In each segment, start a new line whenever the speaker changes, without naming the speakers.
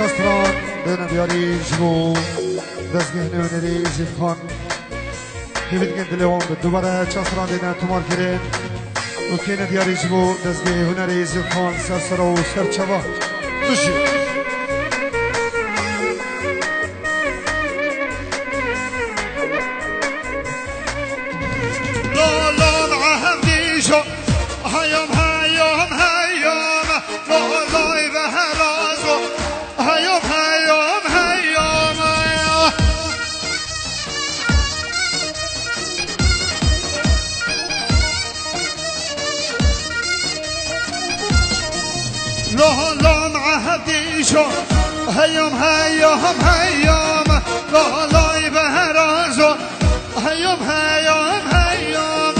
چستران دین بیاری جمو دزگه نونری زیف خان هیوید گند لیوان به دوباره چستران دین تومار کرد و که ندیاری جمو دزگه هنری زیف خان سرسر و سرچوا دوشی
لالان عهدی شو هیام هیام هیام لالای به هرازو هیام هیام هیام لالان عهدی شو هیام هیام هیام لالای به هرازو هیام هیام هیام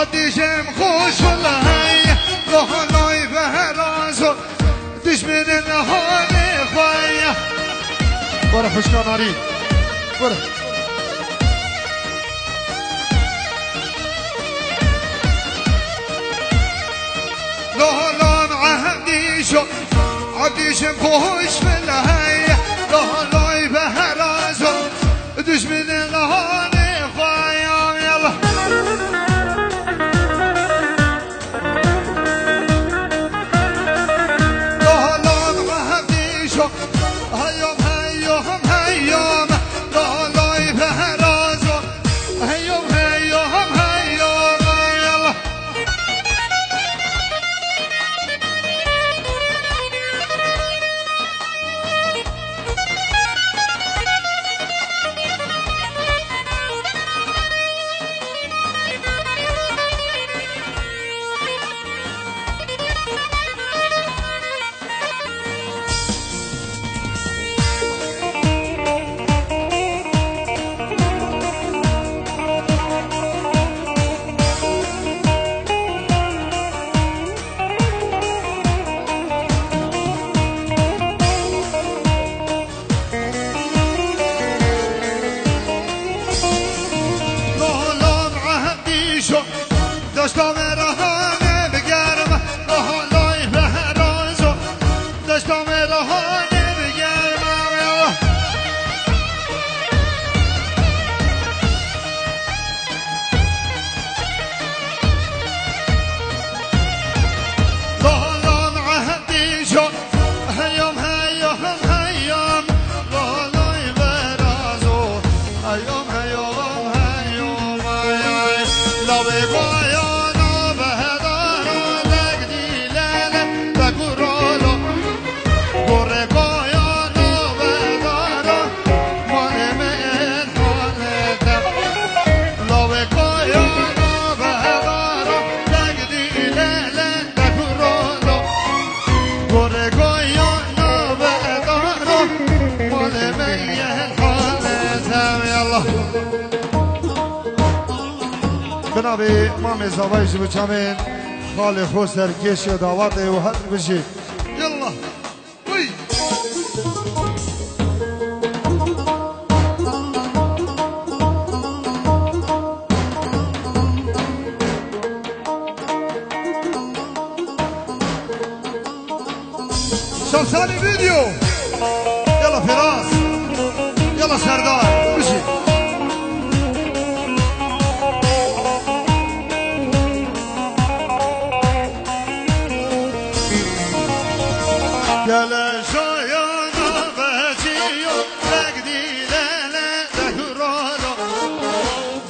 عديشم خوش والله لهلاي بهرازو دش من الهاني خويا
برا خشكا ناري برا
لهلان عديشو عديشم خوش والله لهلاي بهرازو دش من الهاني خويا يلا هيوم هيوم هيوم لالای بهرازو هيوم هيوم هيوم يلا داشتم رهانه بگرم لالای بهرازو داشتم رهانه بگرم لالان عهدی شو هیام هیام هیام لالای بهرازو هیام هیام هیام لابه بایا
بنابی ما مزاوی جبو چامین خال خود سرکش و دعوت و حد بشی
يلا وي شمساني فيديو يلا فراس يلا سردار بشي يلا شايانا بهجيو تقدي ليلة دهرالو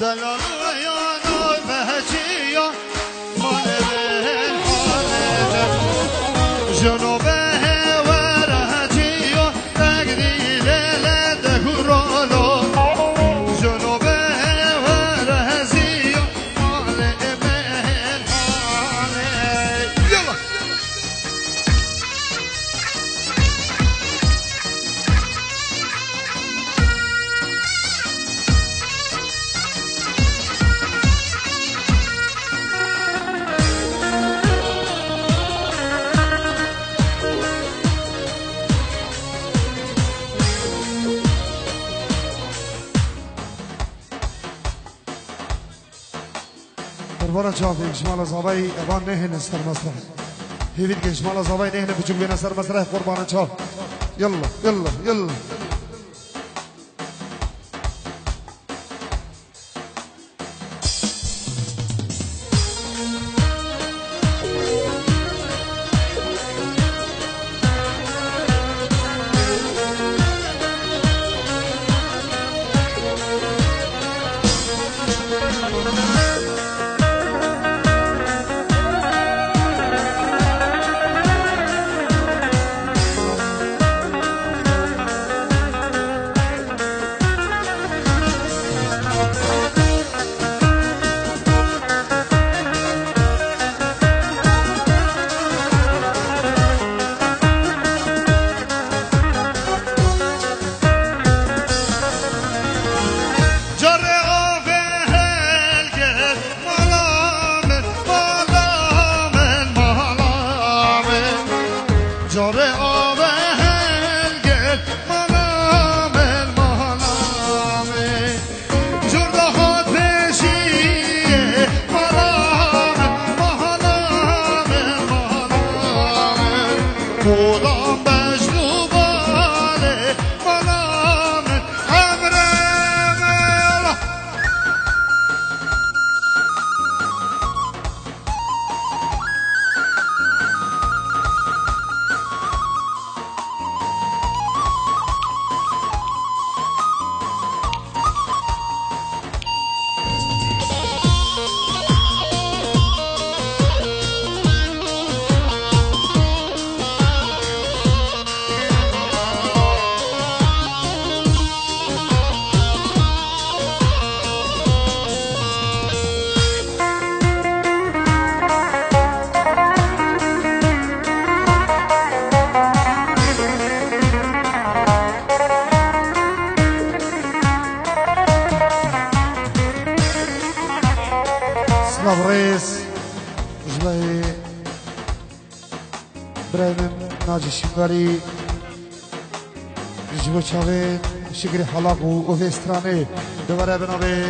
دلالو يانا بهجيو مال بهن حالة جنوبه ورهجيو تقدي ليلة دهرالو جنوبه ورهجيو مال بهن حالة يلا
قربان شافي جمال زابي ابان نهن استر مسرح هيفيد جمال زابي نهن بجوك بين استر مسرح قربان شاف يلا يلا يلا شکری جبو چاوه شکری حلاق و وسترانه دوباره بنابه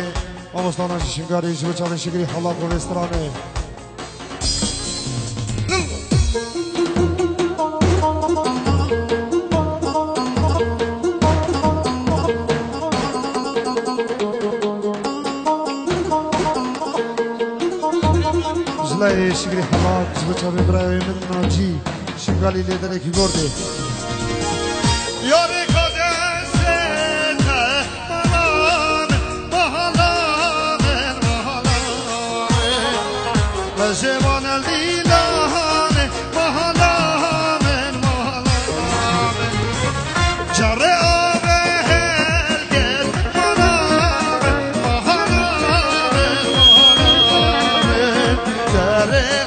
آمستانه شکری جبو چاوه شکری حلاق و وسترانه جلای شکری حلاق جبو چاوه برای من ناجی شنگالی لیدره کی گرده
یاری کدسته مهالان لجوان الدیلان مهالان جره آبه هلگل مهالان جره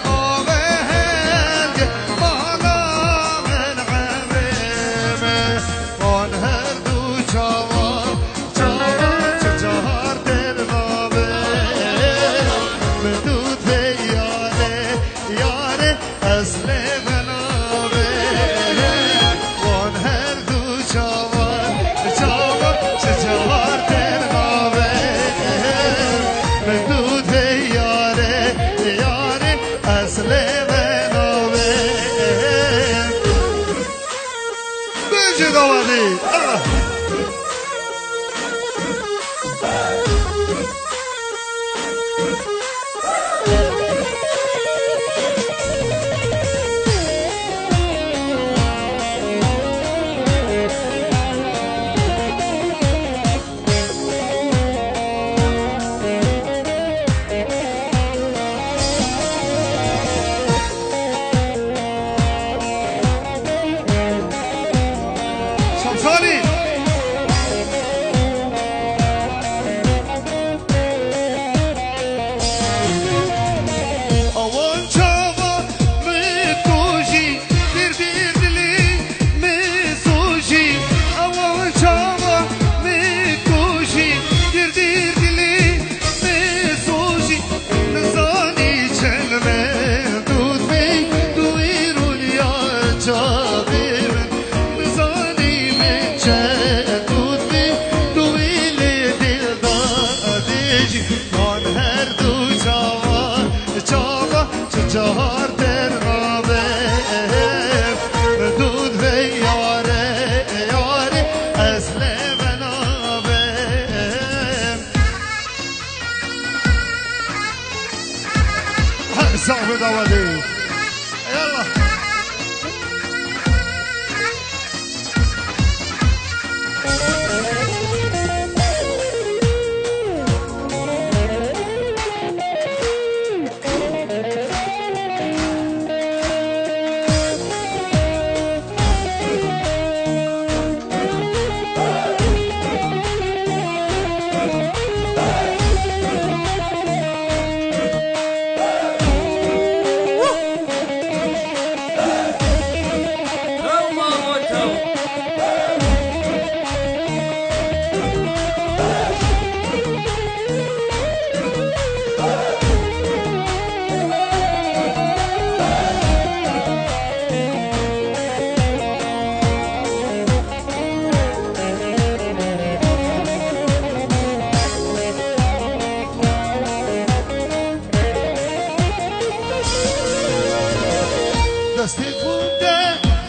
دستی بوده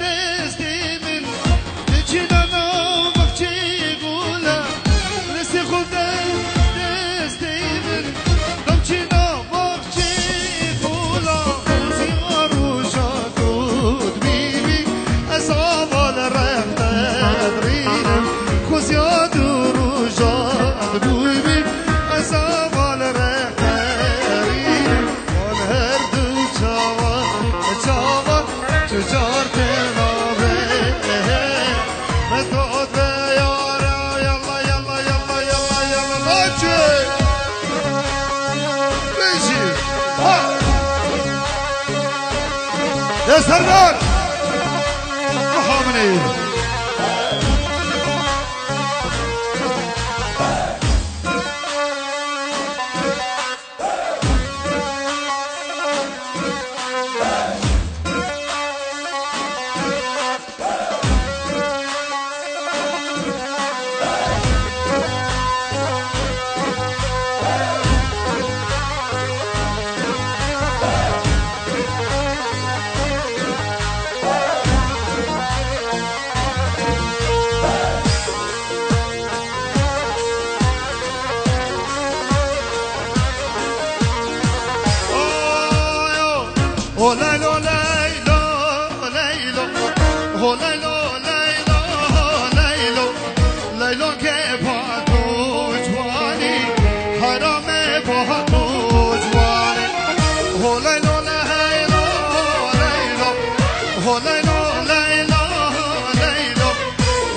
دستی من نچیدانا بخچی گوله دستی خودده دستی من دمچینا بخچی گوله روزی روشا دود بیبی از آوال رفت درینم خوزیاد روشا بیبی از آوال رفت درینم وان هر دو چاوا چجار تنابه متعود به یارا یلا یلا یلا یلا یلا لاچه بیشی یا سردار محامنی Oh, Laylo, Laylo, Laylo. Oh, Laylo, Laylo, Laylo. Laylo ke bhatu jwani, harame bhatu jwani. Oh, Laylo, Laylo, Laylo. Oh, Laylo, Laylo, Laylo.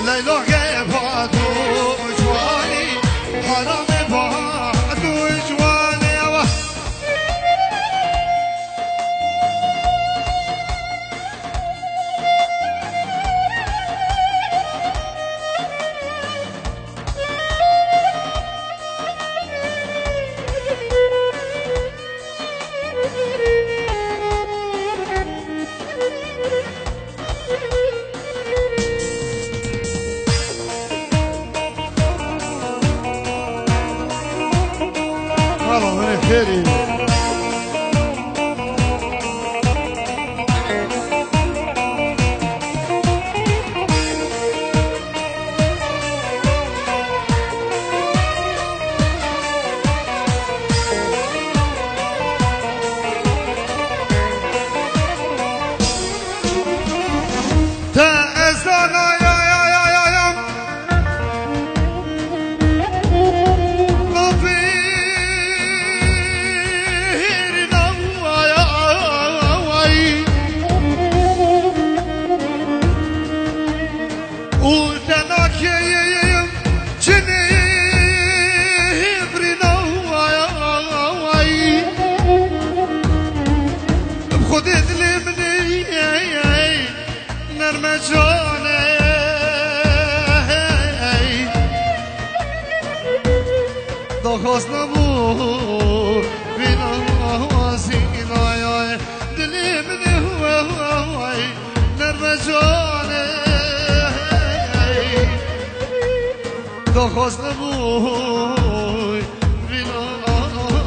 Laylo ke bhatu jwani, harame bhatu jwani. Allah beni kheri. خواست نبود بینا واسینای دلی من هوای نرم جانه تو خواست نبود بینا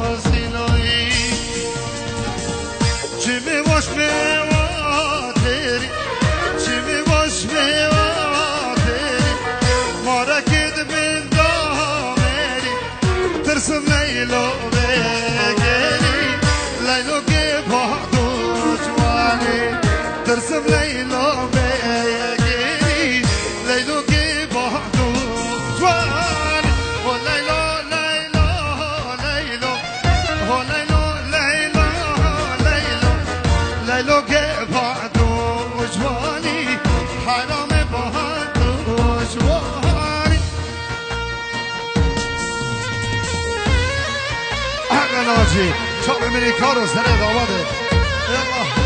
واسینای چی می باش میواتری چی می باش میواتری مارکت بند ترسم لیلو بگیری لیلو که بادو جوانی ترسم لیلو بگیری لیلو که بادو جوانی و لیلو لیلو لیلو و لیلو لیلو لیلو لیلو که بادو جوانی حرام بادو جوانی ناجی چاپ منی کارو سر داماده یالله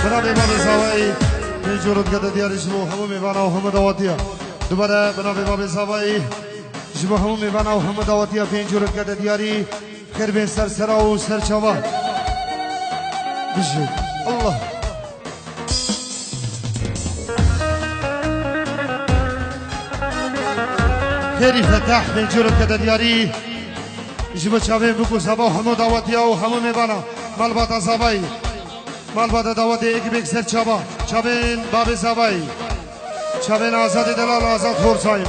برای باب زوایی جورت کده دیاری جمو همو میبانه و همو دواتیه دوباره برای باب زوایی جمو همو میبانه و همو دواتیه پین جورت کده دیاری خیر بین سر سرا و سر چوا بجو الله خیری فتح بین جورت کده دیاری جمو چاوین بکو زبا همو دواتیه و همو میبانه مالبات زوایی مالبات دواتیه ایک بیک سر چوا چاوین باب زوایی چاوین آزاد دلال آزاد خورساییم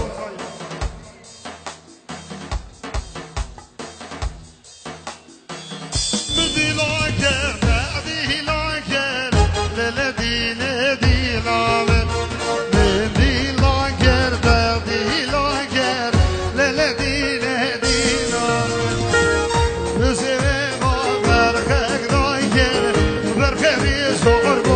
Zorgo